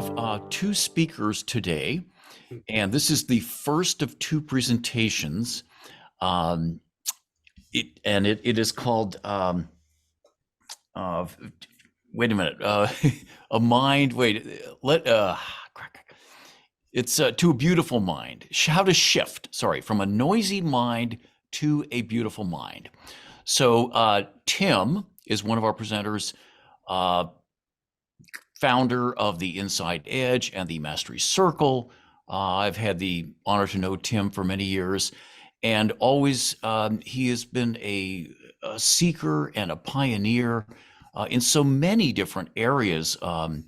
have two speakers today, and this is the first of two presentations. Um, it is called uh, wait a minute, a mind. Wait, it's to a beautiful mind. How to shift? Sorry, from a noisy mind to a beautiful mind. So Tim is one of our presenters. Founder of the Inside Edge and the Mastery Circle. I've had the honor to know Tim for many years, and always he has been a seeker and a pioneer in so many different areas of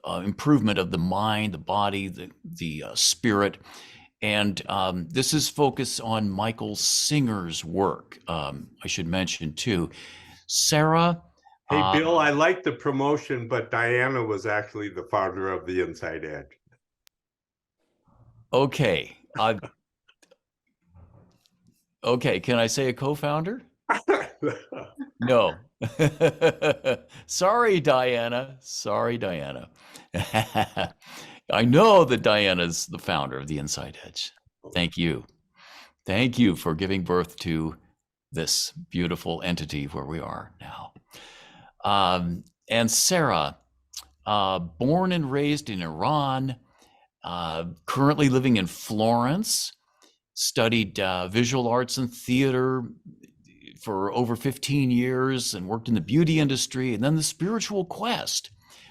improvement of the mind, the body, the spirit. And this is focused on Michael Singer's work. I should mention too, Sara. Hey, Bill, I like the promotion, but Diana was actually the founder of the Inside Edge. Okay. Okay, can I say a co-founder? No. Sorry, Diana. Sorry, Diana. I know that Diana's the founder of the Inside Edge. Thank you. Thank you for giving birth to this beautiful entity where we are now. And Sara, born and raised in Iran, currently living in Florence, studied visual arts and theater for over 15 years and worked in the beauty industry, and then the spiritual quest,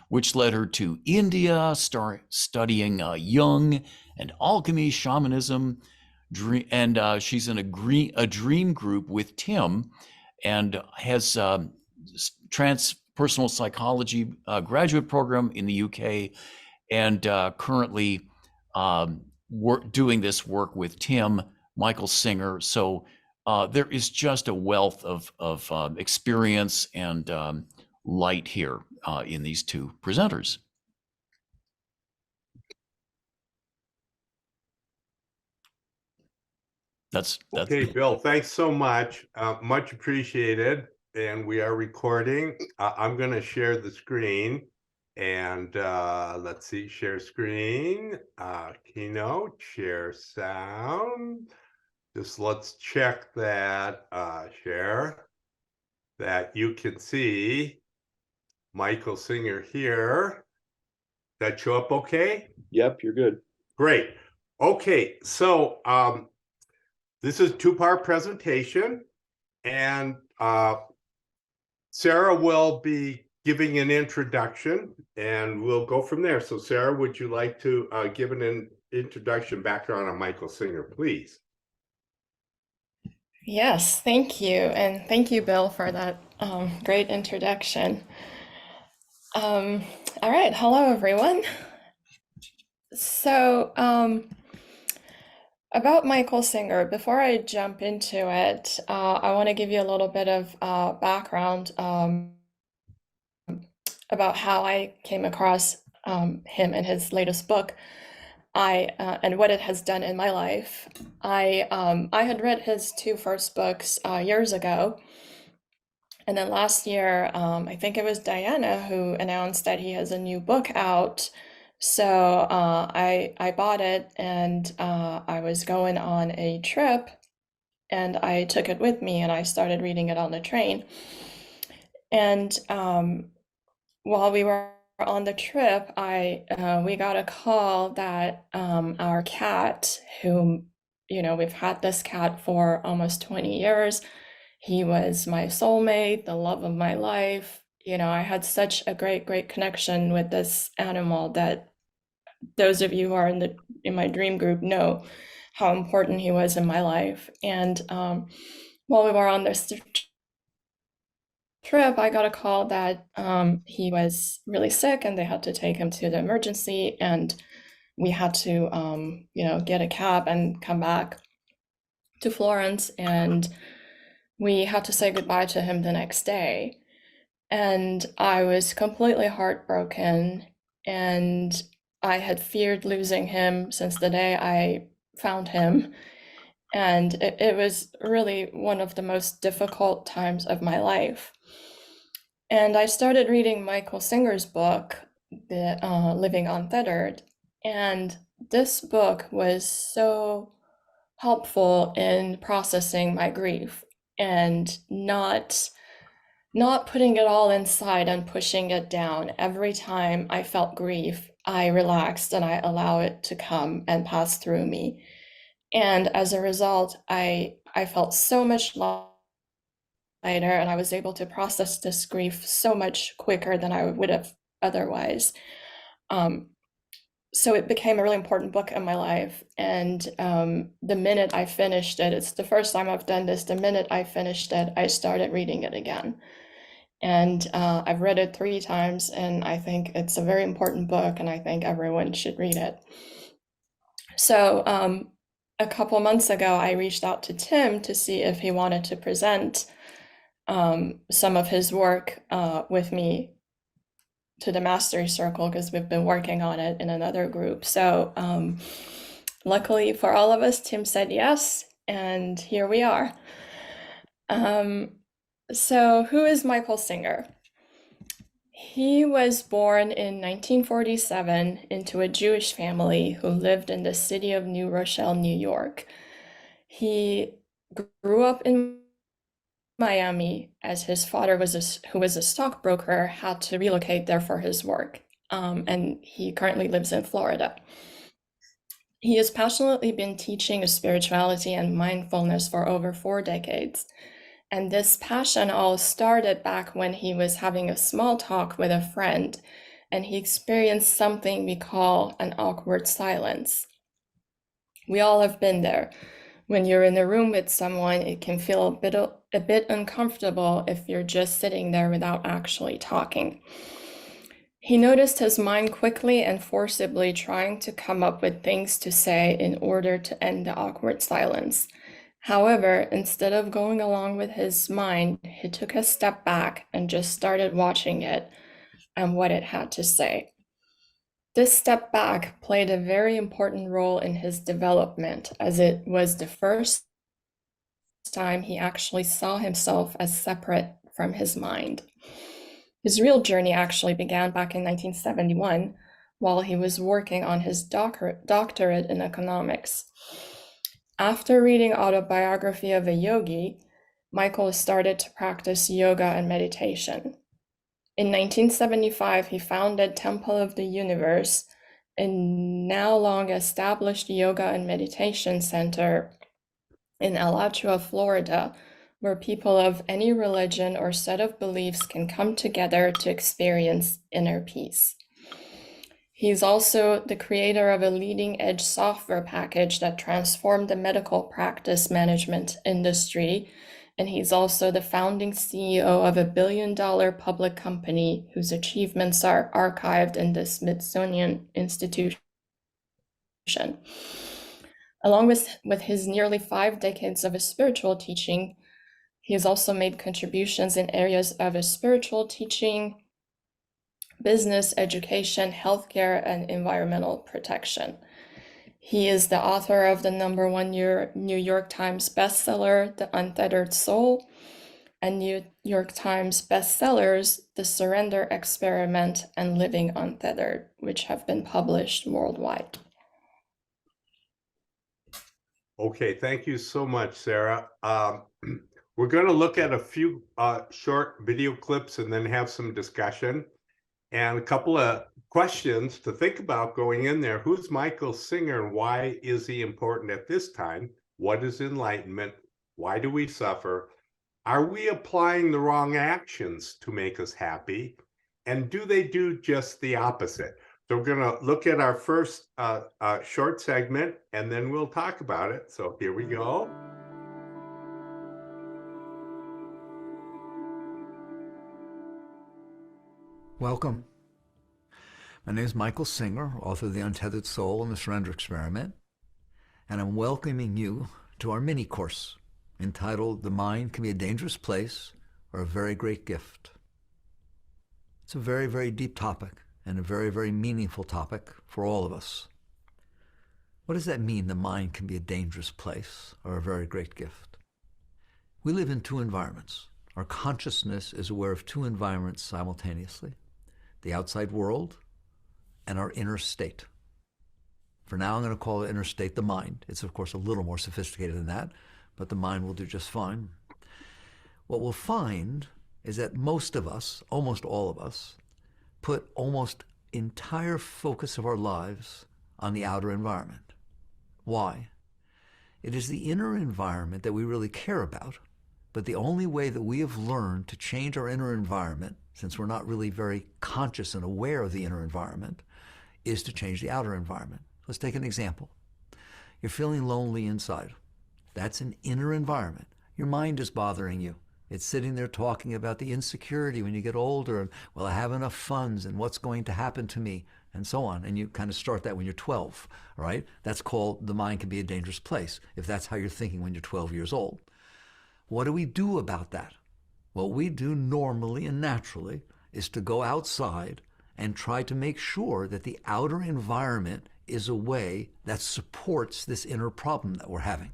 which led her to India, studying Jung and alchemy, shamanism, and she's in a dream group with Tim, and has transpersonal psychology graduate program in the UK, and currently doing this work with Tim, Michael Singer. So there is just a wealth of experience and light here in these two presenters. That's okay, Bill, thanks so much. Much appreciated. And we are recording. I'm going to share the screen. And let's see, share screen, keynote, share sound. Just let's check that, share, that you can see Michael Singer here. That show up okay? Yep, you're good. Great. Okay, so this is a two-part presentation, and Sara will be giving an introduction, and we'll go from there. So Sara, would you like to give an introduction background on Michael Singer, please? Yes, thank you. And thank you, Bill, for that great introduction. All right, hello, everyone. So about Michael Singer, before I jump into it, I want to give you a little bit of background about how I came across him and his latest book, and what it has done in my life. I had read his two first books years ago, and then last year, I think it was Diana who announced that he has a new book out. So I bought it, and I was going on a trip, and I took it with me, and I started reading it on the train. And while we were on the trip, we got a call that our cat, whom, we've had this cat for almost 20 years. He was my soulmate, the love of my life. I had such a great connection with this animal that those of you who are in my dream group know how important he was in my life. And while we were on this trip, I got a call that he was really sick and they had to take him to the emergency, and we had to get a cab and come back to Florence, and we had to say goodbye to him the next day. And I was completely heartbroken, and I had feared losing him since the day I found him. And it was really one of the most difficult times of my life. And I started reading Michael Singer's book, the Living Untethered. And this book was so helpful in processing my grief and not putting it all inside and pushing it down. Every time I felt grief, I relaxed and I allow it to come and pass through me. And as a result, I felt so much lighter, and I was able to process this grief so much quicker than I would have otherwise. So it became a really important book in my life. And the minute I finished it, it's the first time I've done this. The minute I finished it, I started reading it again. And I've read it 3 times, and I think it's a very important book, and I think everyone should read it. So a couple months ago, I reached out to Tim to see if he wanted to present some of his work with me to the Mastery Circle, because we've been working on it in another group. So luckily for all of us, Tim said yes, and here we are. So who is Michael Singer? He was born in 1947 into a Jewish family who lived in the city of New Rochelle, New York. He grew up in Miami, as his father who was a stockbroker, had to relocate there for his work, and he currently lives in Florida. He has passionately been teaching spirituality and mindfulness for over 4 decades, and this passion all started back when he was having a small talk with a friend, and he experienced something we call an awkward silence. We all have been there. When you're in a room with someone, it can feel a bit uncomfortable if you're just sitting there without actually talking. He noticed his mind quickly and forcibly trying to come up with things to say in order to end the awkward silence. However, instead of going along with his mind, he took a step back and just started watching it and what it had to say. This step back played a very important role in his development, as it was the first time he actually saw himself as separate from his mind. His real journey actually began back in 1971 while he was working on his doctorate in economics. After reading Autobiography of a Yogi, Michael started to practice yoga and meditation. In 1975, he founded Temple of the Universe, a now long established yoga and meditation center in Alachua, Florida, where people of any religion or set of beliefs can come together to experience inner peace. He's also the creator of a leading-edge software package that transformed the medical practice management industry, and he's also the founding CEO of a billion-dollar public company whose achievements are archived in the Smithsonian Institution. Along with his nearly 5 decades of spiritual teaching, he has also made contributions in areas of spiritual teaching, business, education, healthcare, and environmental protection. He is the author of the #1 New York Times bestseller, The Untethered Soul, and New York Times bestsellers, The Surrender Experiment and Living Untethered, which have been published worldwide. Okay, thank you so much, Sara. We're going to look at a few short video clips and then have some discussion and a couple of questions to think about going in there. Who's Michael Singer and why is he important at this time? What is enlightenment? Why do we suffer? Are we applying the wrong actions to make us happy? And do they do just the opposite? So we're going to look at our first short segment, and then we'll talk about it. So here we go. Welcome. My name is Michael Singer, author of The Untethered Soul and The Surrender Experiment, and I'm welcoming you to our mini course entitled The Mind Can Be a Dangerous Place or a Very Great Gift. It's a very, very deep topic and a very, very meaningful topic for all of us. What does that mean, the mind can be a dangerous place or a very great gift? We live in 2 environments. Our consciousness is aware of 2 environments simultaneously: the outside world and our inner state. For now, I'm going to call the inner state the mind. It's, of course, a little more sophisticated than that, but the mind will do just fine. What we'll find is that most of us, almost all of us, put almost entire focus of our lives on the outer environment. Why? It is the inner environment that we really care about, but the only way that we have learned to change our inner environment, since we're not really very conscious and aware of the inner environment, is to change the outer environment. Let's take an example. You're feeling lonely inside. That's an inner environment. Your mind is bothering you. It's sitting there talking about the insecurity when you get older, and will I have enough funds, and what's going to happen to me, and so on. And you kind of start that when you're 12, all right? That's called the mind can be a dangerous place, if that's how you're thinking when you're 12 years old. What do we do about that? What we do normally and naturally is to go outside and try to make sure that the outer environment is a way that supports this inner problem that we're having.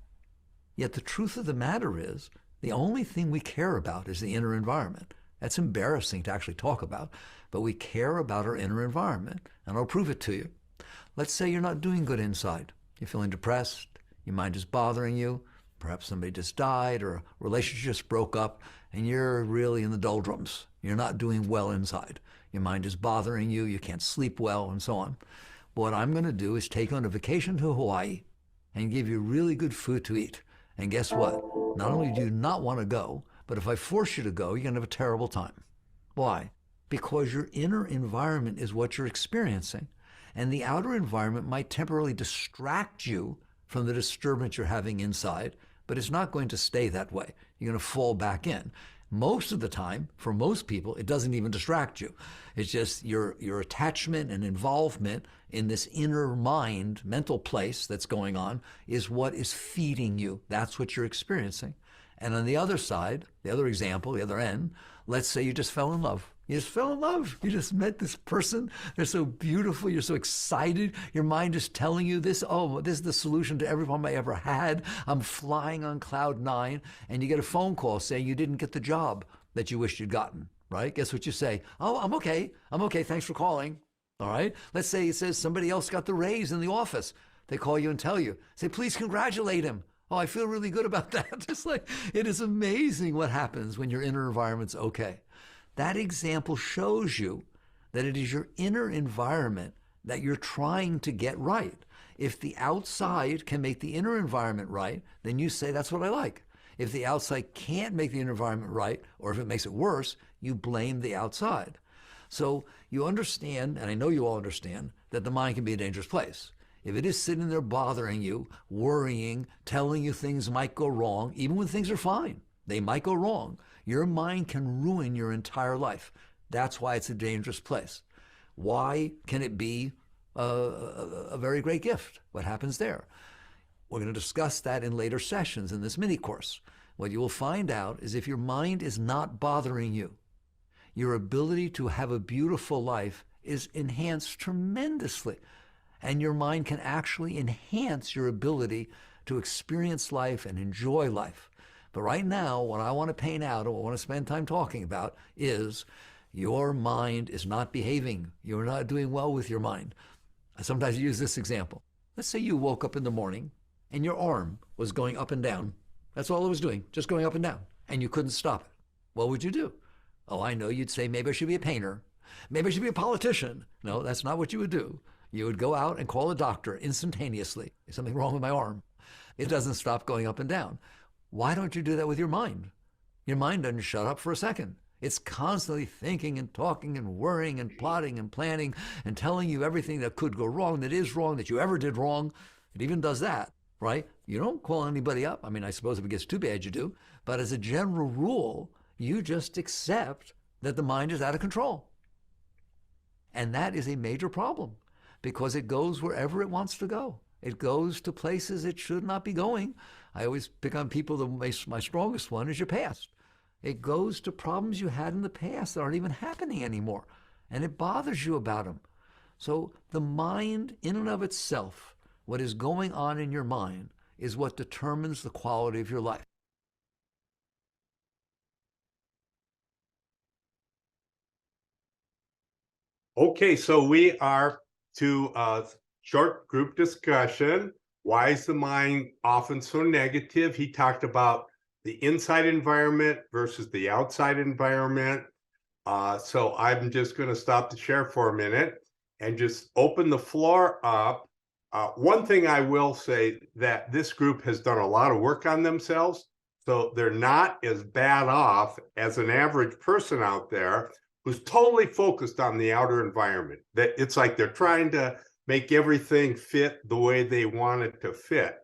Yet the truth of the matter is, the only thing we care about is the inner environment. That's embarrassing to actually talk about, but we care about our inner environment, and I'll prove it to you. Let's say you're not doing good inside. You're feeling depressed, your mind is bothering you, perhaps somebody just died or a relationship just broke up, and you're really in the doldrums. You're not doing well inside. Your mind is bothering you, you can't sleep well, and so on. What I'm going to do is take you on a vacation to Hawaii and give you really good food to eat. And guess what? Not only do you not want to go, but if I force you to go, you're going to have a terrible time. Why? Because your inner environment is what you're experiencing, and the outer environment might temporarily distract you from the disturbance you're having inside, but it's not going to stay that way. You're going to fall back in. Most of the time, for most people, it doesn't even distract you. It's just your attachment and involvement in this inner mind, mental place that's going on is what is feeding you. That's what you're experiencing. And on the other side, the other example, the other end, let's say you just fell in love. You just fell in love. You just met this person. They're so beautiful. You're so excited. Your mind is telling you this, oh, this is the solution to every problem I ever had. I'm flying on cloud 9. And you get a phone call saying you didn't get the job that you wished you'd gotten, right? Guess what you say? Oh, I'm okay. I'm okay. Thanks for calling. All right. Let's say it says somebody else got the raise in the office. They call you and tell you. Say, please congratulate him. Oh, I feel really good about that. It's like, it is amazing what happens when your inner environment's okay. That example shows you that it is your inner environment that you're trying to get right. If the outside can make the inner environment right, then you say, that's what I like. If the outside can't make the inner environment right, or if it makes it worse, you blame the outside. So you understand, and I know you all understand, that the mind can be a dangerous place. If it is sitting there bothering you, worrying, telling you things might go wrong, even when things are fine, they might go wrong, your mind can ruin your entire life. That's why it's a dangerous place. Why can it be a very great gift? What happens there? We're going to discuss that in later sessions in this mini course. What you will find out is if your mind is not bothering you, your ability to have a beautiful life is enhanced tremendously. And your mind can actually enhance your ability to experience life and enjoy life. But right now, what I want to paint out, or what I want to spend time talking about, is your mind is not behaving. You're not doing well with your mind. I sometimes use this example. Let's say you woke up in the morning and your arm was going up and down. That's all it was doing, just going up and down, and you couldn't stop it. What would you do? Oh, I know, you'd say, maybe I should be a painter. Maybe I should be a politician. No, that's not what you would do. You would go out and call a doctor instantaneously. There's something wrong with my arm. It doesn't stop going up and down. Why don't you do that with your mind? Your mind doesn't shut up for a second. It's constantly thinking and talking and worrying and plotting and planning and telling you everything that could go wrong, that is wrong, that you ever did wrong. It even does that, right? You don't call anybody up. I mean, I suppose if it gets too bad, you do. But as a general rule, you just accept that the mind is out of control. And that is a major problem, because it goes wherever it wants to go. It goes to places it should not be going. I always pick on people, my strongest one is your past. It goes to problems you had in the past that aren't even happening anymore, and it bothers you about them. So the mind in and of itself, what is going on in your mind, is what determines the quality of your life. Okay, so we are to a short group discussion. Why is the mind often so negative? He talked about the inside environment versus the outside environment. So I'm just going to stop the share for a minute and just open the floor up. One thing I will say, that this group has done a lot of work on themselves, so they're not as bad off as an average person out there who's totally focused on the outer environment. That it's like they're trying to make everything fit the way they want it to fit.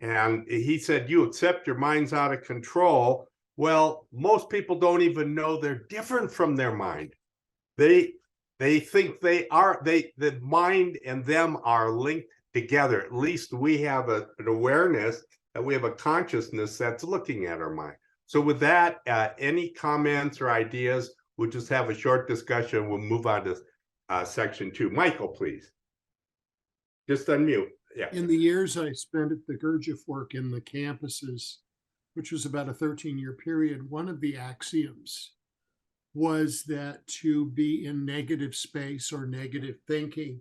And he said, you accept your mind's out of control. Well, most people don't even know they're different from their mind. They think they are, the mind and them are linked together. At least we have an awareness that we have a consciousness that's looking at our mind. So with that, any comments or ideas, we'll just have a short discussion. We'll move on to section 2. Michael, please. Just unmute. Yeah. In the years I spent at the Gurdjieff work in the campuses, which was about a 13-year period, one of the axioms was that to be in negative space or negative thinking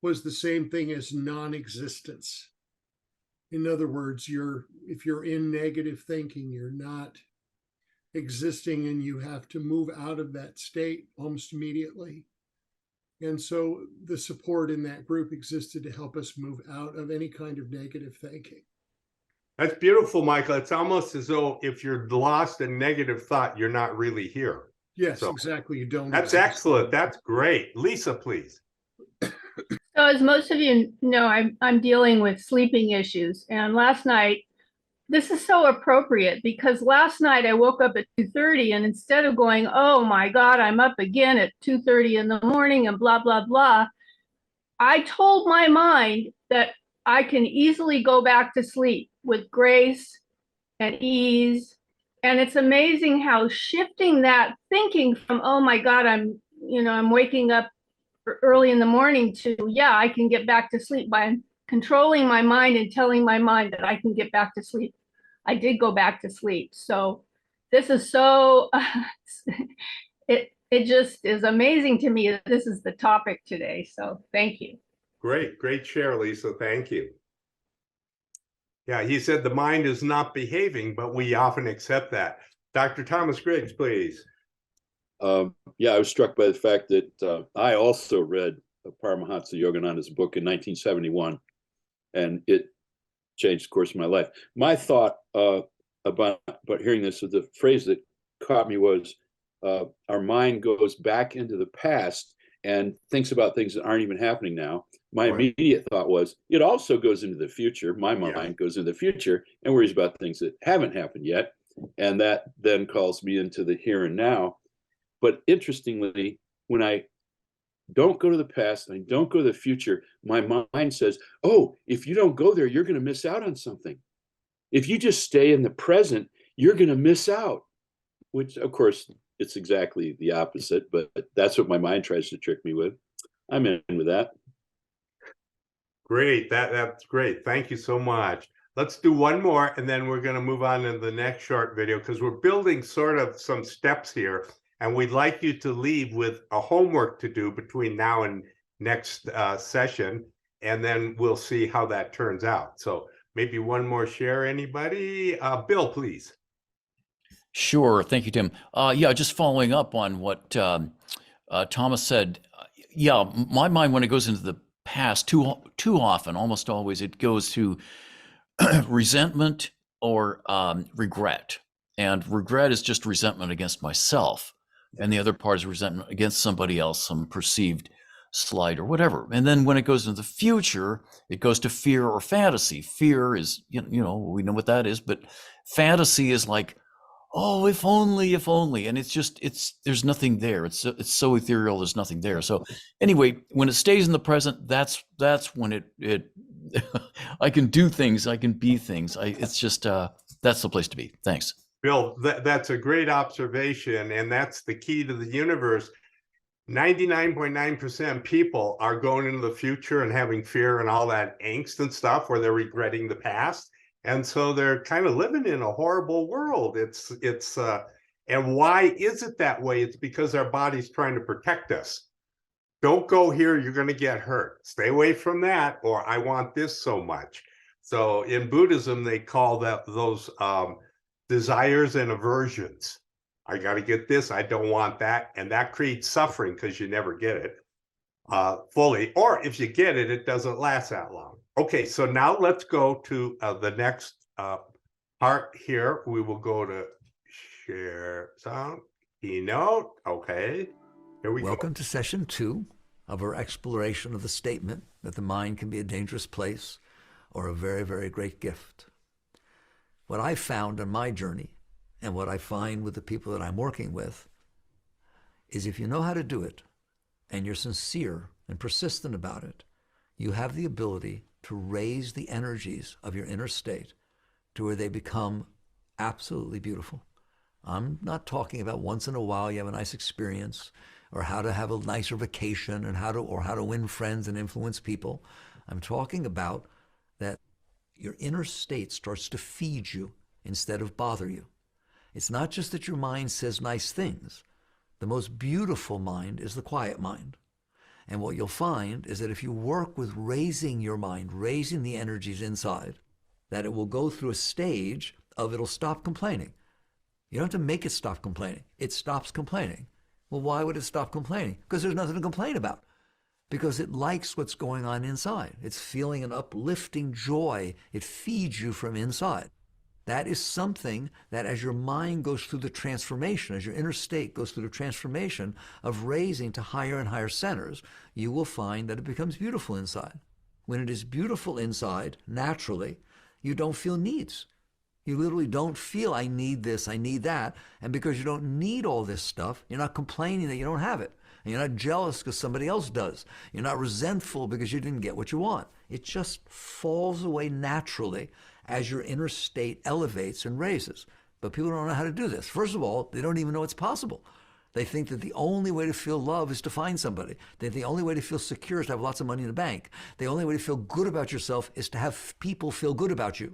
was the same thing as non-existence. In other words, if you're in negative thinking, you're not existing, and you have to move out of that state almost immediately. And so the support in that group existed to help us move out of any kind of negative thinking. That's beautiful, Michael. It's almost as though if you're lost in negative thought, you're not really here. Yes, So, exactly. You don't. That's exist. excellent. That's great. Lisa, please. So as most of you know, I'm dealing with sleeping issues. And last night, this is so appropriate because last night I woke up at 2:30, and instead of going, oh my God, I'm up again at 2:30 in the morning and blah, blah, blah, I told my mind that I can easily go back to sleep with grace and ease. And it's amazing how shifting that thinking from, oh my God, I'm waking up early in the morning to, yeah, I can get back to sleep by controlling my mind and telling my mind that I can get back to sleep. I did go back to sleep. So this is so, it just is amazing to me that this is the topic today. So thank you. Great share, Lisa. Thank you. Yeah, he said the mind is not behaving, but we often accept that. Dr. Thomas Griggs, please. Yeah, I was struck by the fact that I also read Paramahansa Yogananda's book in 1971, and it changed the course of my life. My thought about hearing this, the phrase that caught me was, our mind goes back into the past and thinks about things that aren't even happening now. My immediate thought was, it also goes into the future. My mind goes into the future and worries about things that haven't happened yet. And that then calls me into the here and now. But interestingly, when I don't go to the past and I don't go to the future, my mind says, oh, if you don't go there, you're going to miss out on something. If you just stay in the present, you're going to miss out, which of course, it's exactly the opposite, but that's what my mind tries to trick me with. I'm in with that. Great. That's great. Thank you so much. Let's do one more, and then we're going to move on to the next short video because we're building sort of some steps here, and we'd like you to leave with a homework to do between now and next session, and then we'll see how that turns out. So maybe one more share, anybody? Bill, please. Sure. Thank you, Tim. Yeah, just following up on what Thomas said. Yeah, my mind, when it goes into the past, too often, almost always, it goes to resentment or regret. And regret is just resentment against myself. And the other part is resentment against somebody else, some perceived slight or whatever. And then when it goes into the future, it goes to fear or fantasy. Fear is, we know what that is, but fantasy is like, oh, if only, and there's nothing there. It's so ethereal. There's nothing there. So anyway, when it stays in the present, that's when it I can do things. I can be things. It's just, that's the place to be. Thanks. Bill, that's a great observation. And that's the key to the universe. 99.9% people are going into the future and having fear and all that angst and stuff where they're regretting the past. And so they're kind of living in a horrible world. And why is it that way? It's because our body's trying to protect us. don't go here, you're going to get hurt. Stay away from that, or I want this so much. So in Buddhism, they call those desires and aversions. I got to get this, I don't want that. And that creates suffering because you never get it fully. Or if you get it, it doesn't last that long. Okay, so now let's go to the next part here. We will go to share sound, keynote. Okay, here we go. Welcome to session 2 of our exploration of the statement that the mind can be a dangerous place or a very, very great gift. What I found on my journey, and what I find with the people that I'm working with, is if you know how to do it, and you're sincere and persistent about it, you have the ability to raise the energies of your inner state to where they become absolutely beautiful. I'm not talking about once in a while you have a nice experience, or how to have a nicer vacation, and how to win friends and influence people. I'm talking about that your inner state starts to feed you instead of bother you. It's not just that your mind says nice things. The most beautiful mind is the quiet mind. And what you'll find is that if you work with raising your mind, raising the energies inside, that it will go through a stage of it'll stop complaining. You don't have to make it stop complaining. It stops complaining. Well, why would it stop complaining? Because there's nothing to complain about. Because it likes what's going on inside. It's feeling an uplifting joy. It feeds you from inside. That is something that as your mind goes through the transformation, as your inner state goes through the transformation of raising to higher and higher centers, you will find that it becomes beautiful inside. When it is beautiful inside, naturally, you don't feel needs. You literally don't feel, I need this, I need that. And because you don't need all this stuff, you're not complaining that you don't have it. And you're not jealous because somebody else does. You're not resentful because you didn't get what you want. It just falls away naturally as your inner state elevates and raises. But people don't know how to do this. First of all, they don't even know it's possible. They think that the only way to feel love is to find somebody. That the only way to feel secure is to have lots of money in the bank. The only way to feel good about yourself is to have people feel good about you.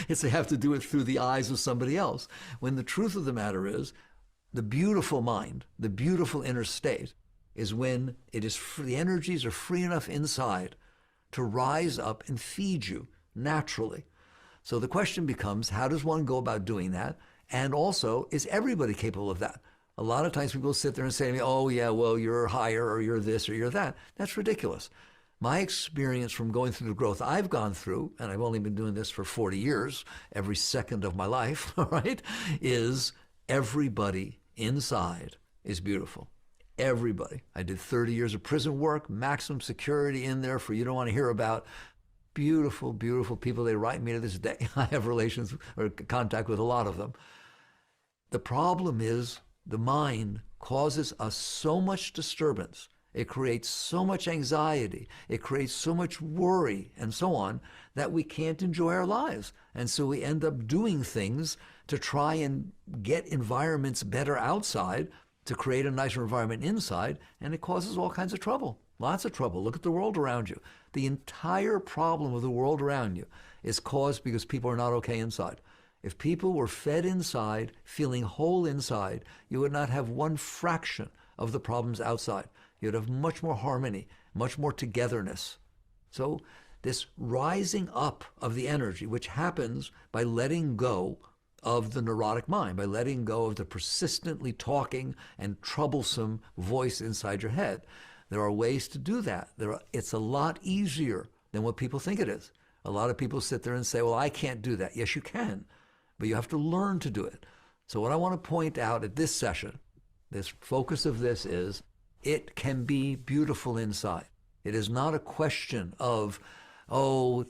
It's they have to do it through the eyes of somebody else. When the truth of the matter is, the beautiful mind, the beautiful inner state, is when it is the energies are free enough inside to rise up and feed you naturally. So the question becomes, how does one go about doing that? And also, is everybody capable of that? A lot of times people sit there and say to me, oh yeah, well, you're higher, or you're this, or you're that. That's ridiculous. My experience from going through the growth I've gone through, and I've only been doing this for 40 years, every second of my life, all right, is everybody inside is beautiful. Everybody. I did 30 years of prison work, maximum security in there for you don't want to hear about. Beautiful, beautiful people. They write me to this day. I have relations or contact with a lot of them. The problem is the mind causes us so much disturbance. It creates so much anxiety. It creates so much worry and so on that we can't enjoy our lives. And so we end up doing things to try and get environments better outside to create a nicer environment inside, and it causes all kinds of trouble. Lots of trouble. Look at the world around you. The entire problem of the world around you is caused because people are not okay inside. If people were fed inside, feeling whole inside, you would not have one fraction of the problems outside. You'd have much more harmony, much more togetherness. So this rising up of the energy, which happens by letting go of the neurotic mind, by letting go of the persistently talking and troublesome voice inside your head. There are ways to do that. It's a lot easier than what people think it is. A lot of people sit there and say, well, I can't do that. Yes, you can, but you have to learn to do it. So what I want to point out at this session, this focus of this is, it can be beautiful inside. It is not a question of, oh,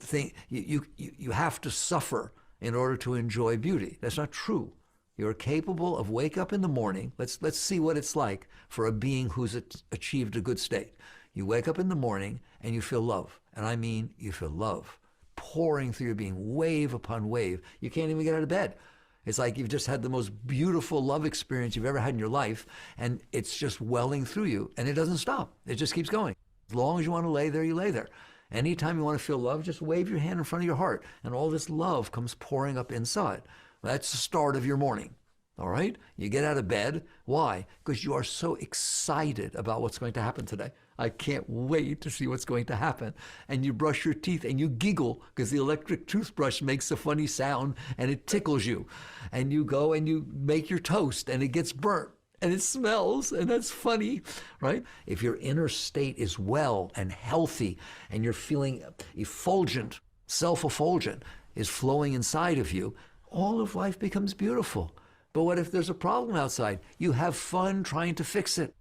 you have to suffer in order to enjoy beauty. That's not true. You're capable of wake up in the morning. Let's see what it's like for a being who's achieved a good state. You wake up in the morning and you feel love. And I mean, you feel love pouring through your being, wave upon wave. You can't even get out of bed. It's like you've just had the most beautiful love experience you've ever had in your life, and it's just welling through you, and it doesn't stop. It just keeps going. As long as you want to lay there, you lay there. Anytime you want to feel love, just wave your hand in front of your heart, and all this love comes pouring up inside. That's the start of your morning, all right? You get out of bed. Why? Because you are so excited about what's going to happen today. I can't wait to see what's going to happen. And you brush your teeth and you giggle because the electric toothbrush makes a funny sound and it tickles you. And you go and you make your toast and it gets burnt and it smells, and that's funny, right? If your inner state is well and healthy and you're feeling effulgent, self-effulgent is flowing inside of you, all of life becomes beautiful. But what if there's a problem outside? You have fun trying to fix it.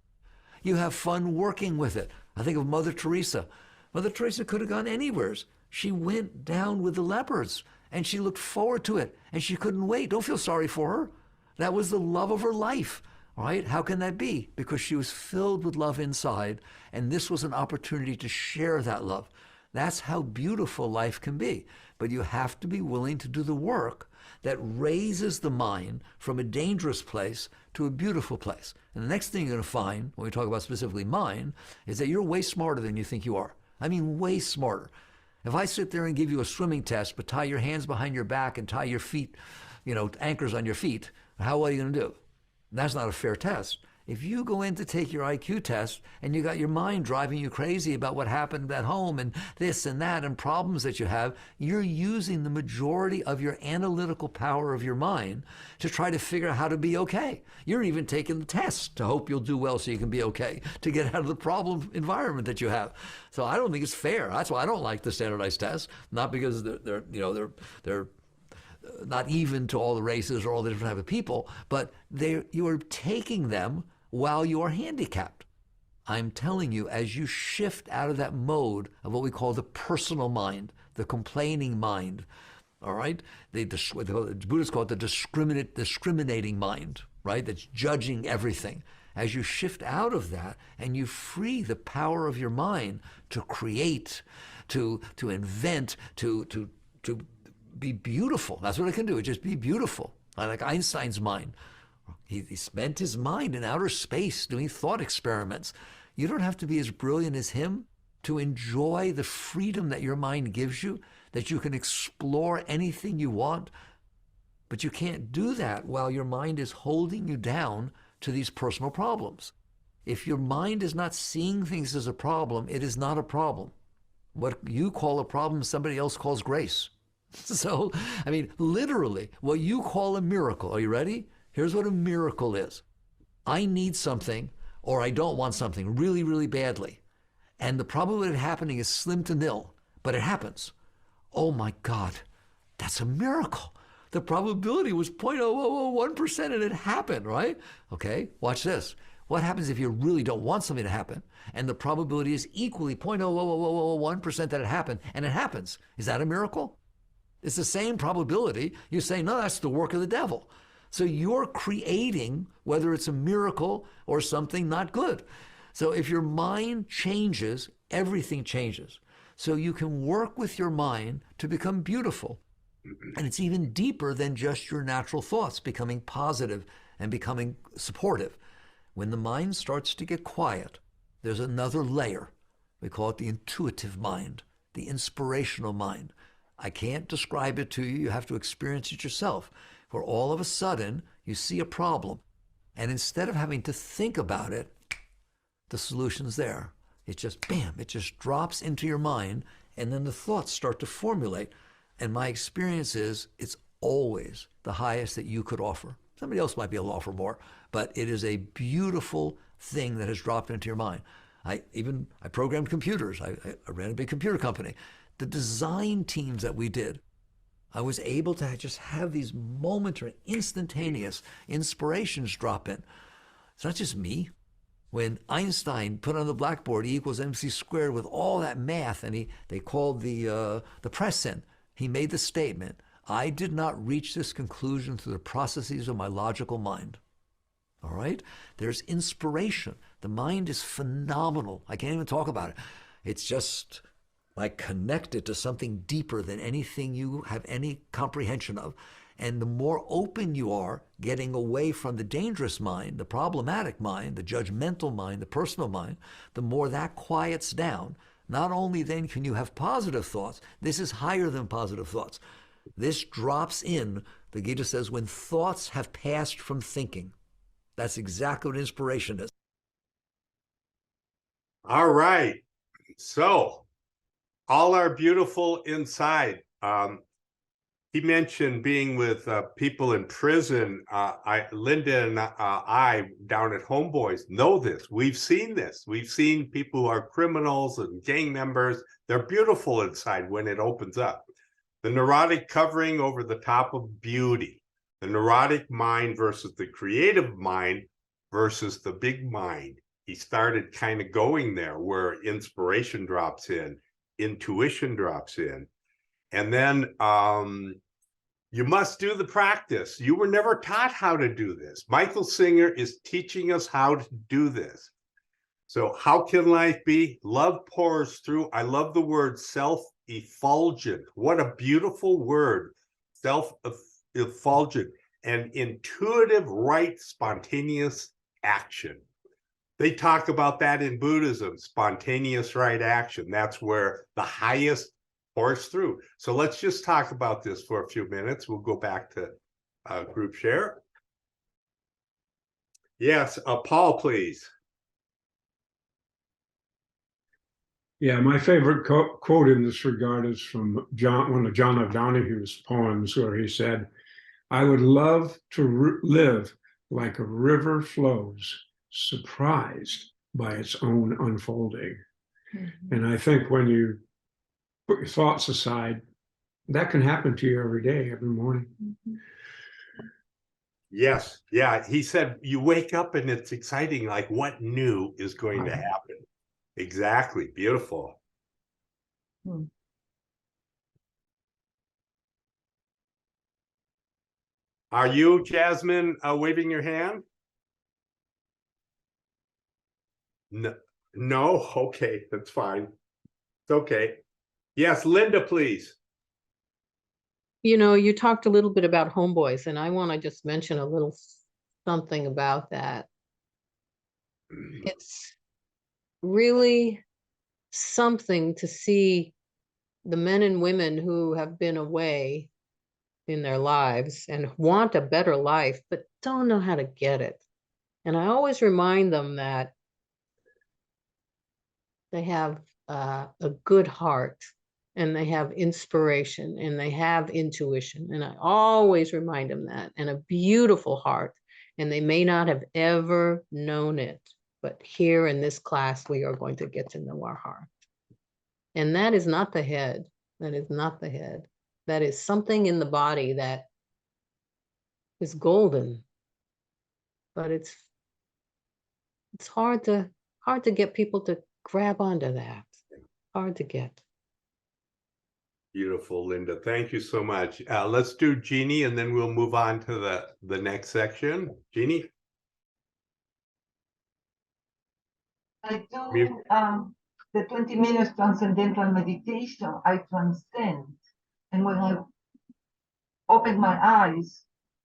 You have fun working with it. I think of Mother Teresa. Mother Teresa could have gone anywhere. She went down with the lepers and she looked forward to it and she couldn't wait. Don't feel sorry for her. That was the love of her life, right? How can that be? Because she was filled with love inside, and this was an opportunity to share that love. That's how beautiful life can be. But you have to be willing to do the work that raises the mind from a dangerous place to a beautiful place. And the next thing you're going to find, when we talk about specifically mind, is that you're way smarter than you think you are. I mean, way smarter. If I sit there and give you a swimming test, but tie your hands behind your back and tie your feet, anchors on your feet, how well are you going to do? That's not a fair test. If you go in to take your IQ test and you got your mind driving you crazy about what happened at home and this and that and problems that you have, you're using the majority of your analytical power of your mind to try to figure out how to be okay. You're even taking the test to hope you'll do well so you can be okay, to get out of the problem environment that you have. So I don't think it's fair. That's why I don't like the standardized tests, not because they're not even to all the races or all the different type of people, but you are taking them while you are handicapped. I'm telling you, as you shift out of that mode of what we call the personal mind, the complaining mind, all right? The Buddhists call it the discriminating mind, right? That's judging everything. As you shift out of that and you free the power of your mind to create, to invent, to be beautiful. That's what it can do. It just be beautiful. Like Einstein's mind. He spent his mind in outer space doing thought experiments. You don't have to be as brilliant as him to enjoy the freedom that your mind gives you, that you can explore anything you want. But you can't do that while your mind is holding you down to these personal problems. If your mind is not seeing things as a problem, it is not a problem. What you call a problem, somebody else calls grace. So, I mean, literally, what you call a miracle, are you ready? Here's what a miracle is. I need something, or I don't want something really, really badly. And the probability of it happening is slim to nil, but it happens. Oh my God, that's a miracle. The probability was 0.0001% and it happened, right? Okay, watch this. What happens if you really don't want something to happen and the probability is equally 0.0001% that it happened and it happens? Is that a miracle? It's the same probability. You say, no, that's the work of the devil. So you're creating, whether it's a miracle or something not good. So if your mind changes, everything changes. So you can work with your mind to become beautiful. And it's even deeper than just your natural thoughts becoming positive and becoming supportive. When the mind starts to get quiet, there's another layer. We call it the intuitive mind, the inspirational mind. I can't describe it to you. You have to experience it yourself, where all of a sudden you see a problem. And instead of having to think about it, the solution's there. It just, bam, it just drops into your mind, and then the thoughts start to formulate. And my experience is it's always the highest that you could offer. Somebody else might be able to offer more, but it is a beautiful thing that has dropped into your mind. I programmed computers. I ran a big computer company. The design teams that we did, I was able to just have these momentary, instantaneous inspirations drop in. It's not just me. When Einstein put on the blackboard E equals mc squared with all that math, and they called the press in, he made the statement, I did not reach this conclusion through the processes of my logical mind. All right? There's inspiration. The mind is phenomenal. I can't even talk about it. It's just like connected to something deeper than anything you have any comprehension of. And the more open you are, getting away from the dangerous mind, the problematic mind, the judgmental mind, the personal mind, the more that quiets down. Not only then can you have positive thoughts, this is higher than positive thoughts. This drops in, the Gita says, when thoughts have passed from thinking. That's exactly what inspiration is. All right. So, all our beautiful inside. He mentioned being with people in prison. Linda and I down at Homeboys know this. We've seen this. We've seen people who are criminals and gang members. They're beautiful inside when it opens up. The neurotic covering over the top of beauty. The neurotic mind versus the creative mind versus the big mind. He started kind of going there where inspiration drops in, intuition drops in. And then you must do the practice. You were never taught how to do this. Michael Singer is teaching us how to do this. So how can life be? Love pours through. I love the word self-effulgent. What a beautiful word, self-effulgent, and intuitive, right, spontaneous action. They talk about that in Buddhism, spontaneous right action. That's where the highest pours through. So let's just talk about this for a few minutes. We'll go back to group share. Yes, Paul, please. Yeah, my favorite quote in this regard is from one of John O'Donoghue's poems, where he said, "I would love to live like a river flows, surprised by its own unfolding." Mm-hmm. And I think when you put your thoughts aside, that can happen to you every day, every morning. Mm-hmm. Yes, yeah. He said you wake up and it's exciting, like what new is going to happen. Exactly. Beautiful. Are you, Jasmine, waving your hand? No. No? Okay, that's fine. It's okay. Yes, Linda, please. You know, you talked a little bit about Homeboys, and I want to just mention a little something about that. It's really something to see the men and women who have been away in their lives and want a better life, but don't know how to get it. And I always remind them that they have a good heart, and they have inspiration, and they have intuition. And I always remind them that, and a beautiful heart. And they may not have ever known it, but here in this class, we are going to get to know our heart. And that is not the head. That is not the head. That is something in the body that is golden, but it's hard to get people to grab onto that. Hard to get. Beautiful, Linda. Thank you so much. Let's do Jeannie, and then we'll move on to the next section. Jeannie? I do the 20 minutes transcendental meditation. I transcend. And when I open my eyes,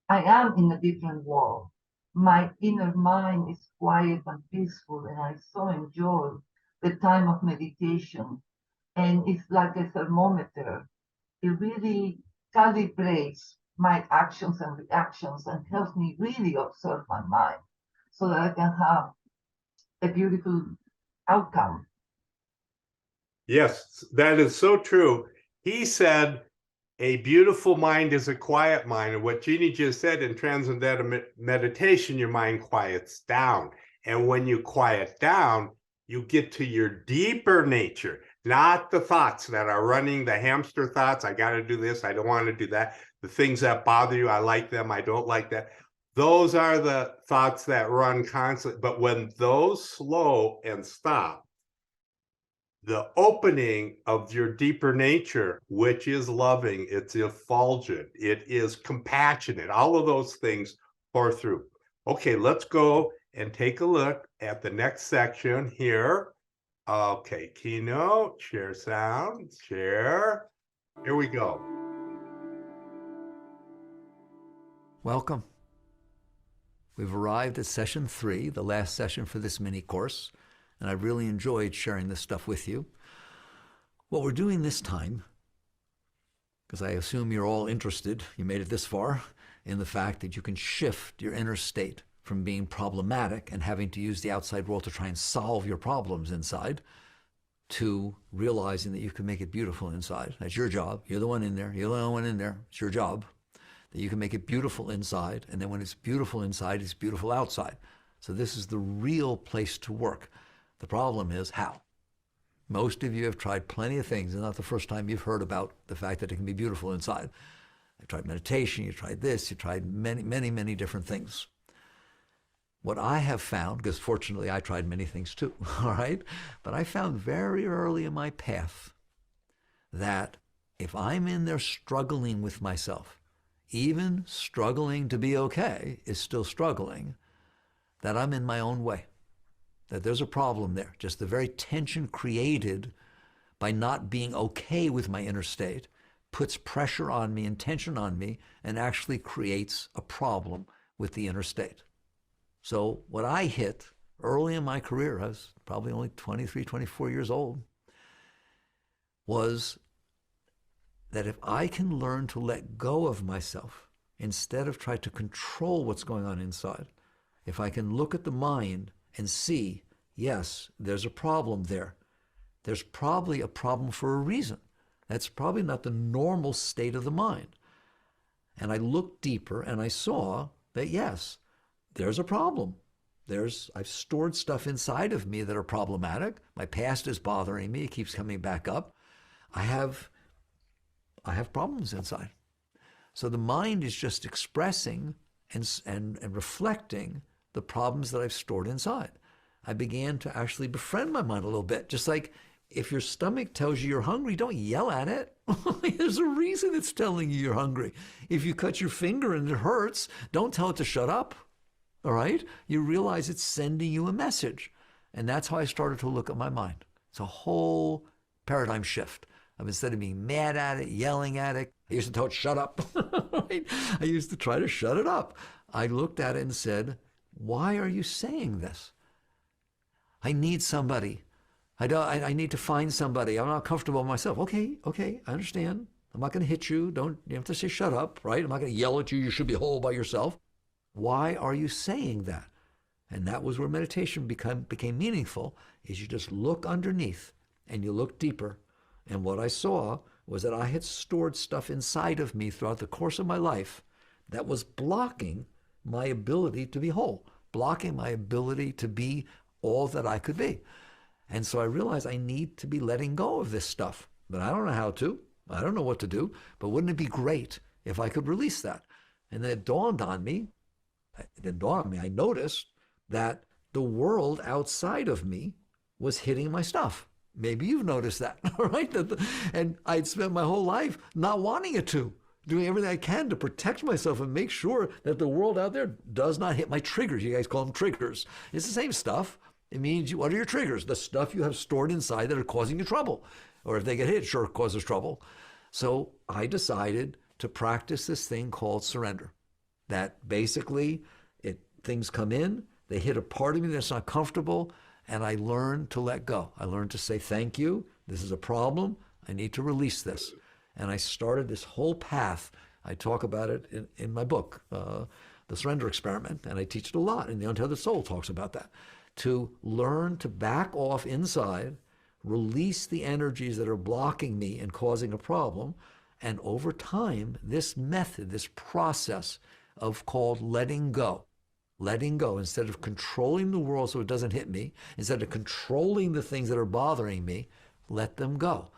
I am in a different world. My inner mind is quiet and peaceful, and I so enjoy the time of meditation. And it's like a thermometer. It really calibrates my actions and reactions and helps me really observe my mind so that I can have a beautiful outcome. Yes, that is so true. He said, a beautiful mind is a quiet mind. And what Jeannie just said, in transcendental meditation, your mind quiets down. And when you quiet down, you get to your deeper nature, not the thoughts that are running, the hamster thoughts. I got to do this. I don't want to do that. The things that bother you, I like them. I don't like that. Those are the thoughts that run constantly. But when those slow and stop, the opening of your deeper nature, which is loving, it's effulgent, it is compassionate, all of those things pour through. Okay, let's go and take a look at the next section here. Okay, keynote, share sound, share. Here we go. Welcome. We've arrived at session 3, the last session for this mini course, and I really enjoyed sharing this stuff with you. What we're doing this time, because I assume you're all interested, you made it this far, in the fact that you can shift your inner state from being problematic and having to use the outside world to try and solve your problems inside, to realizing that you can make it beautiful inside. That's your job. You're the one in there. You're the only one in there. It's your job. That you can make it beautiful inside, and then when it's beautiful inside, it's beautiful outside. So this is the real place to work. The problem is how. Most of you have tried plenty of things, and not the first time you've heard about the fact that it can be beautiful inside. You've tried meditation, you tried this, you tried many, many, many different things. What I have found, because fortunately I tried many things too, all right? But I found very early in my path that if I'm in there struggling with myself, even struggling to be okay is still struggling, that I'm in my own way, that there's a problem there. Just the very tension created by not being okay with my inner state puts pressure on me and tension on me and actually creates a problem with the inner state. So what I hit early in my career, I was probably only 23, 24 years old, was that if I can learn to let go of myself instead of try to control what's going on inside, if I can look at the mind and see, yes, there's a problem there. There's probably a problem for a reason. That's probably not the normal state of the mind. And I looked deeper and I saw that, yes, there's a problem. I've stored stuff inside of me that are problematic. My past is bothering me. It keeps coming back up. I have problems inside. So the mind is just expressing and reflecting the problems that I've stored inside. I began to actually befriend my mind a little bit. Just like if your stomach tells you you're hungry, don't yell at it. There's a reason it's telling you you're hungry. If you cut your finger and it hurts, don't tell it to shut up. All right? You realize it's sending you a message. And that's how I started to look at my mind. It's a whole paradigm shift. Instead of being mad at it, yelling at it, I used to tell it, shut up. Right? I used to try to shut it up. I looked at it and said, why are you saying this? I need somebody. I need to find somebody. I'm not comfortable with myself. Okay, I understand. I'm not going to hit you. You have to say shut up, right? I'm not going to yell at you. You should be whole by yourself. Why are you saying that? And that was where meditation became meaningful, is you just look underneath and you look deeper. And what I saw was that I had stored stuff inside of me throughout the course of my life that was blocking my ability to be whole, blocking my ability to be all that I could be. And so I realized I need to be letting go of this stuff, but I don't know how to. I don't know what to do, but wouldn't it be great if I could release that? And then it dawned on me, I noticed that the world outside of me was hitting my stuff. Maybe you've noticed that, all right? And I'd spent my whole life not wanting it to, doing everything I can to protect myself and make sure that the world out there does not hit my triggers. You guys call them triggers. It's the same stuff. It means, what are your triggers? The stuff you have stored inside that are causing you trouble. Or if they get hit, sure, it causes trouble. So I decided to practice this thing called surrender. That basically, things come in, they hit a part of me that's not comfortable, and I learned to let go. I learned to say, thank you, this is a problem, I need to release this. And I started this whole path. I talk about it in my book, The Surrender Experiment, and I teach it a lot, and The Untethered Soul talks about that. To learn to back off inside, release the energies that are blocking me and causing a problem, and over time, this method, this process called letting go, instead of controlling the world so it doesn't hit me, instead of controlling the things that are bothering me, let them go.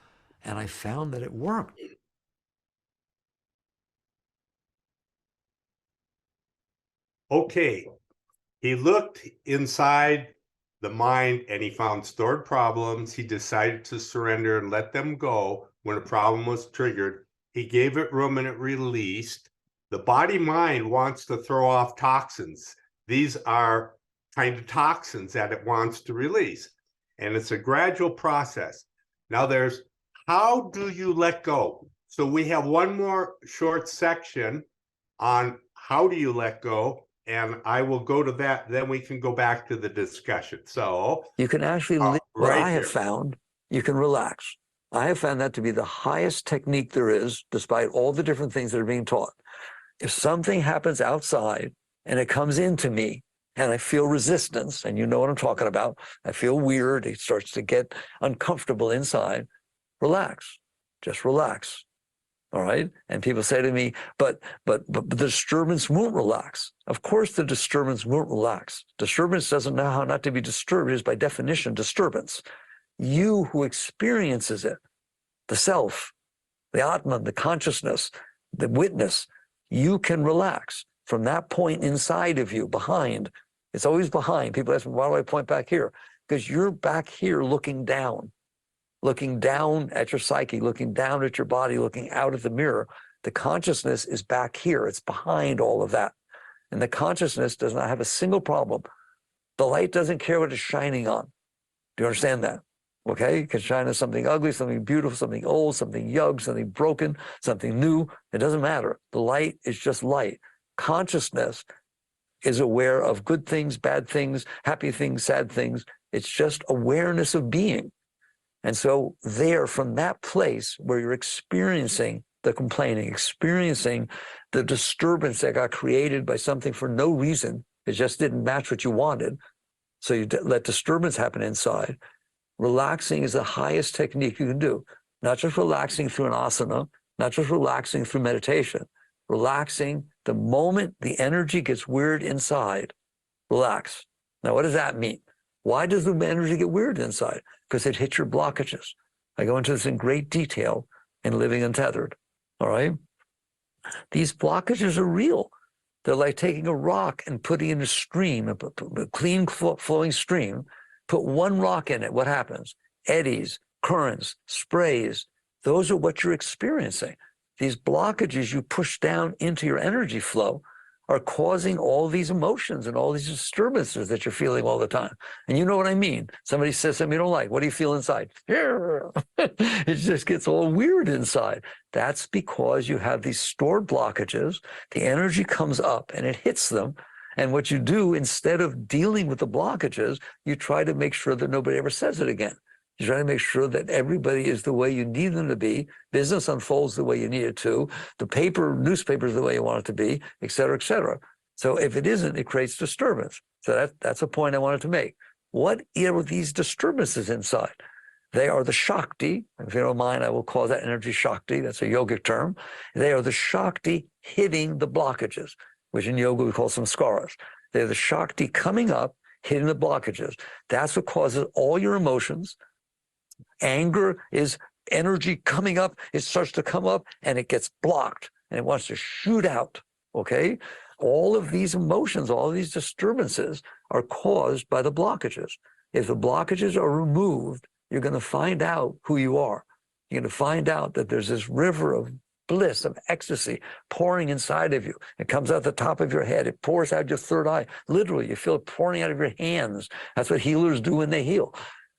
And I found that it worked. Okay, he looked inside the mind and he found stored problems. He decided to surrender and let them go when a problem was triggered. He gave it room and it released. The body-mind wants to throw off toxins. These are kind of toxins that it wants to release. And it's a gradual process. Now there's, how do you let go? So we have one more short section on how do you let go, and I will go to that, then we can go back to the discussion. So You can actually, what right I have here. found, you can relax. I have found that to be the highest technique there is, despite all the different things that are being taught. If something happens outside and it comes into me, and I feel resistance, and you know what I'm talking about. I feel weird. It starts to get uncomfortable inside. Relax. Just relax. All right. And people say to me, but the disturbance won't relax. Of course, the disturbance won't relax. Disturbance doesn't know how not to be disturbed. It is by definition disturbance. You who experiences it, the self, the Atman, the consciousness, the witness, you can relax from that point inside of you, behind. It's always behind. People ask me, why do I point back here? Because you're back here looking down at your psyche, looking down at your body, looking out at the mirror. The consciousness is back here. It's behind all of that. And the consciousness does not have a single problem. The light doesn't care what it's shining on. Do you understand that? Okay? It can shine on something ugly, something beautiful, something old, something young, something broken, something new. It doesn't matter. The light is just light. Consciousness is aware of good things, bad things, happy things, sad things. It's just awareness of being. And so there, from that place where you're experiencing the complaining, experiencing the disturbance that got created by something for no reason, it just didn't match what you wanted, so you let disturbance happen inside. Relaxing is the highest technique you can do. Not just relaxing through an asana, not just relaxing through meditation. Relaxing the moment the energy gets weird inside, relax. Now, what does that mean? Why does the energy get weird inside? Because it hits your blockages. I go into this in great detail in Living Untethered, all right? These blockages are real. They're like taking a rock and putting it in a stream, a clean flowing stream, put one rock in it, what happens? Eddies, currents, sprays, those are what you're experiencing. These blockages you push down into your energy flow are causing all these emotions and all these disturbances that you're feeling all the time. And you know what I mean? Somebody says something you don't like. What do you feel inside? It just gets all weird inside. That's because you have these stored blockages. The energy comes up and it hits them. And what you do, instead of dealing with the blockages, you try to make sure that nobody ever says it again. You try to make sure that everybody is the way you need them to be. Business unfolds the way you need it to. The newspaper is the way you want it to be, et cetera, et cetera. So if it isn't, it creates disturbance. So that's a point I wanted to make. What are these disturbances inside? They are the Shakti. If you don't mind, I will call that energy Shakti. That's a yogic term. They are the Shakti hitting the blockages, which in yoga we call samskaras. They're the Shakti coming up, hitting the blockages. That's what causes all your emotions. Anger is energy coming up. It starts to come up and it gets blocked and it wants to shoot out, okay? All of these emotions, all of these disturbances are caused by the blockages. If the blockages are removed, you're going to find out who you are. You're going to find out that there's this river of bliss, of ecstasy pouring inside of you. It comes out the top of your head. It pours out your third eye. Literally, you feel it pouring out of your hands. That's what healers do when they heal.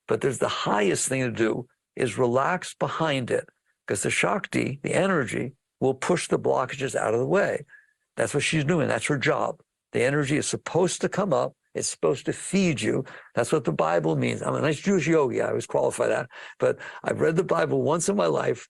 But there's the highest thing to do is relax behind it, because the Shakti, the energy, will push the blockages out of the way. That's what she's doing. That's her job. The energy is supposed to come up. It's supposed to feed you. That's what the Bible means. I'm a nice Jewish yogi. I always qualify that. But I've read the Bible once in my life,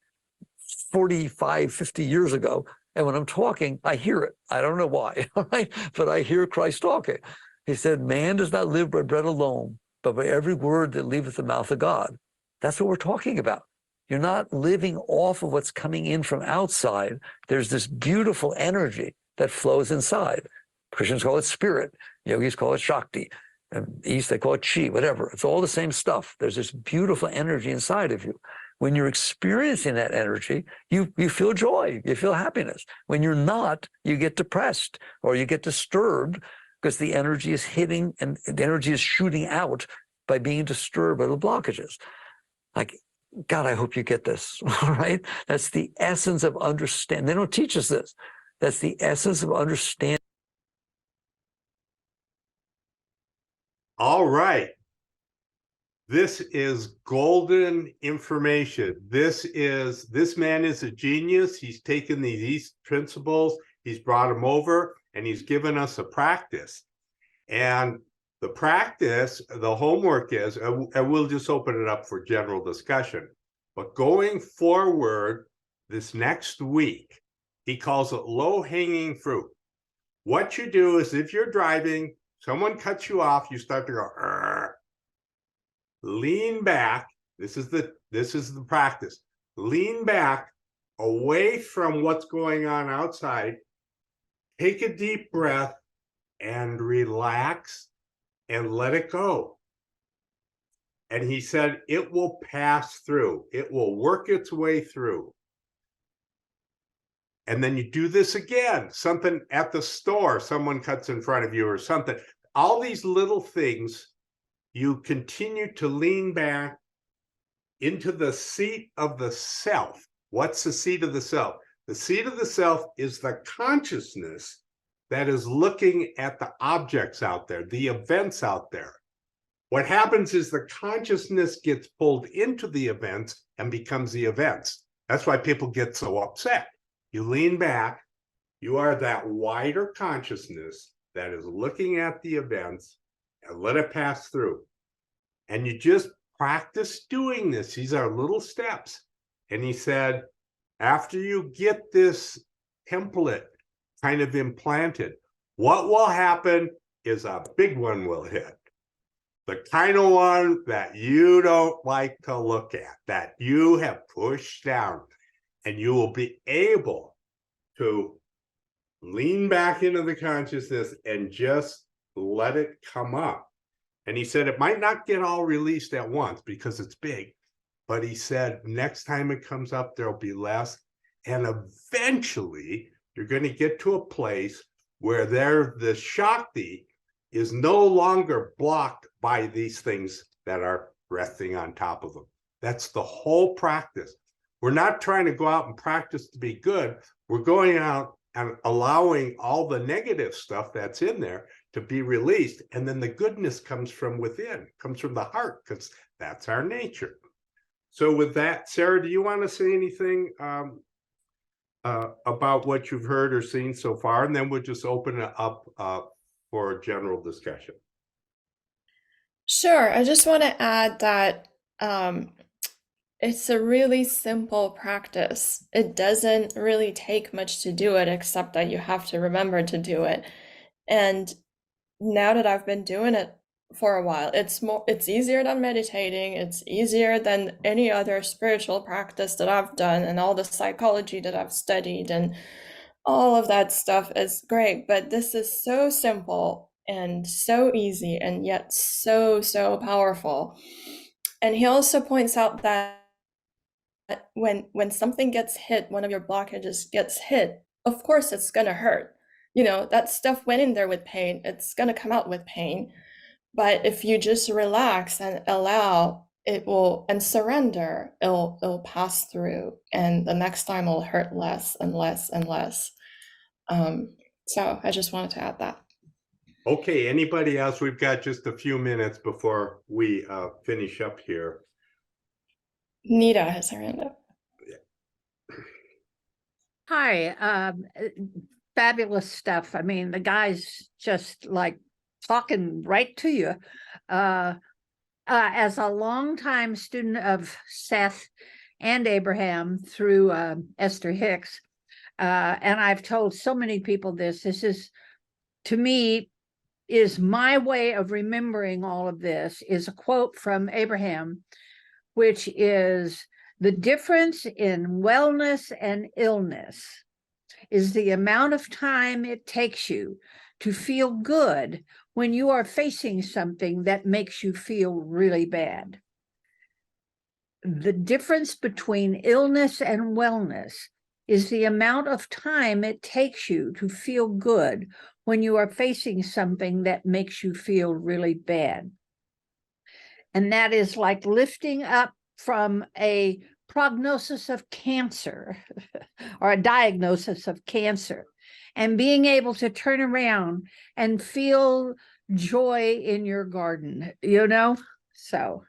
45, 50 years ago. And when I'm talking, I hear it. I don't know why, right? But I hear Christ talking. He said, man does not live by bread alone, but by every word that leaveth the mouth of God. That's what we're talking about. You're not living off of what's coming in from outside. There's this beautiful energy that flows inside. Christians call it spirit. Yogis call it Shakti. And East, they call it Chi, whatever. It's all the same stuff. There's this beautiful energy inside of you. When you're experiencing that energy, you feel joy, you feel happiness. When you're not, you get depressed or you get disturbed because the energy is hitting and the energy is shooting out by being disturbed by the blockages. Like, God, I hope you get this, all right? That's the essence of understanding. They don't teach us this. That's the essence of understanding. All right. This is golden information. This man is a genius. He's taken these East principles, he's brought them over, and he's given us a practice. And the practice, the homework is, and we'll just open it up for general discussion, but going forward this next week, he calls it low-hanging fruit. What you do is if you're driving someone cuts you off, you start to go, "Arr." Lean back. This is the practice. Lean back away from what's going on outside. Take a deep breath and relax and let it go. And he said, it will pass through. It will work its way through. And then you do this again, something at the store, someone cuts in front of you or something. All these little things, you continue to lean back into the seat of the self. What's the seat of the self? The seat of the self is the consciousness that is looking at the objects out there, the events out there. What happens is the consciousness gets pulled into the events and becomes the events. That's why people get so upset. You lean back, you are that wider consciousness that is looking at the events and let it pass through. And you just practice doing this. These are little steps. And he said, after you get this template kind of implanted, what will happen is a big one will hit. The kind of one that you don't like to look at, that you have pushed down, and you will be able to lean back into the consciousness and just let it come up. And he said it might not get all released at once because it's big, but he said next time it comes up, there'll be less. And eventually you're going to get to a place where the Shakti is no longer blocked by these things that are resting on top of them. That's the whole practice. We're not trying to go out and practice to be good. We're going out and allowing all the negative stuff that's in there to be released. And then the goodness comes from within, comes from the heart, because that's our nature. So with that, Sara, do you want to say anything about what you've heard or seen so far? And then we'll just open it up for a general discussion. Sure. I just want to add that it's a really simple practice. It doesn't really take much to do it, except that you have to remember to do it. And now that I've been doing it for a while, it's easier than meditating. It's easier than any other spiritual practice that I've done, and all the psychology that I've studied, and all of that stuff is great. But this is so simple and so easy, and yet so powerful. And he also points out that when something gets hit, one of your blockages gets hit, of course it's gonna hurt. You know, that stuff went in there with pain, it's gonna come out with pain. But if you just relax and allow, it will, and surrender, it'll pass through, and the next time it'll hurt less and less and less. So I just wanted to add that. Okay, anybody else? We've got just a few minutes before we finish up here. Nita has her hand up. Hi, fabulous stuff. I mean, the guy's just like talking right to you. As a longtime student of Seth and Abraham through Esther Hicks, and I've told so many people this is, to me, is my way of remembering all of this, is a quote from Abraham, which is, the difference in wellness and illness is the amount of time it takes you to feel good when you are facing something that makes you feel really bad. The difference between illness and wellness is the amount of time it takes you to feel good when you are facing something that makes you feel really bad. And that is like lifting up from a prognosis of cancer or a diagnosis of cancer and being able to turn around and feel joy in your garden, you know? So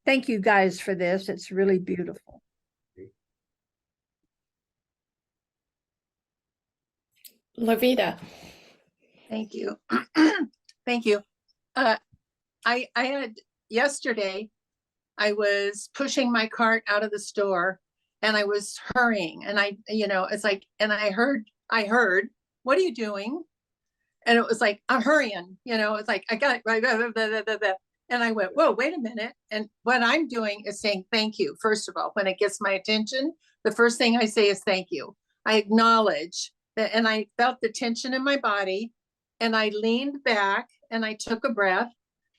thank you guys for this. It's really beautiful. Lavita. Thank you. Thank you. I had yesterday, I was pushing my cart out of the store and I was hurrying, and it's like, and I heard, what are you doing? And it was like, I'm hurrying, it's like, I got it. And I went, whoa, wait a minute. And what I'm doing is saying thank you. First of all, when it gets my attention, the first thing I say is thank you. I acknowledge that, and I felt the tension in my body, and I leaned back and I took a breath,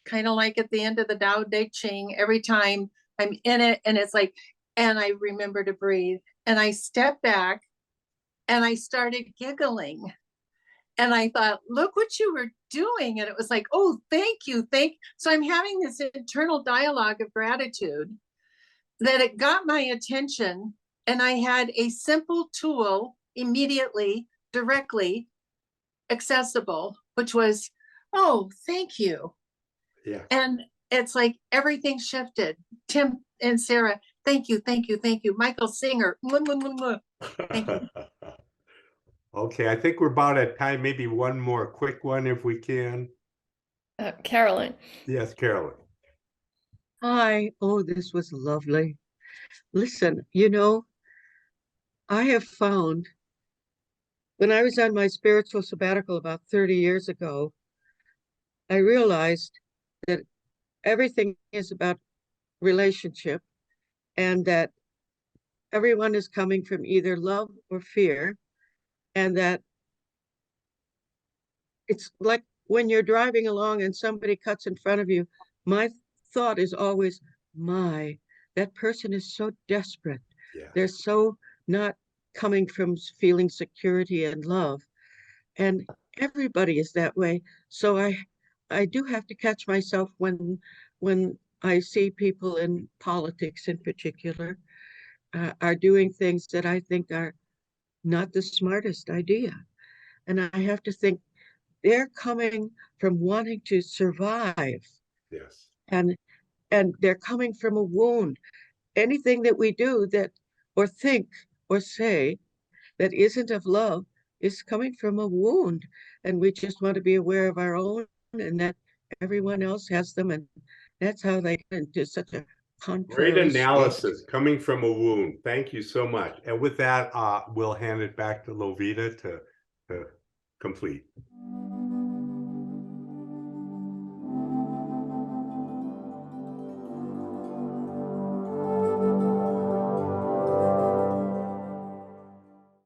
kind of like at the end of the Tao Te Ching, every time I'm in it. And it's like, and I remember to breathe, and I stepped back and I started giggling. And I thought, look what you were doing. And it was like, oh, thank you. So I'm having this internal dialogue of gratitude that it got my attention. And I had a simple tool immediately, directly accessible, which was, oh, thank you. Yeah. And it's like everything shifted. Tim and Sara, thank you, thank you, thank you. Michael Singer, thank you. Okay, I think we're about at time. Maybe one more quick one if we can. Carolyn. Yes, Carolyn. Hi. Oh, this was lovely. Listen, I have found when I was on my spiritual sabbatical about 30 years ago, I realized that everything is about relationship, and that everyone is coming from either love or fear, and that it's like when you're driving along and somebody cuts in front of you, my thought is always, that person is so desperate. Yeah. They're so not coming from feeling security and love. And everybody is that way. So I do have to catch myself when I see people in politics in particular are doing things that I think are not the smartest idea. And I have to think, they're coming from wanting to survive. Yes. And they're coming from a wound. Anything that we do that or think or say that isn't of love is coming from a wound. And we just want to be aware of our own, and that everyone else has them. And that's how they get into such a contrary Great state. analysis coming from a wound. Thank you so much. And with that, we'll hand it back to Lovita to complete.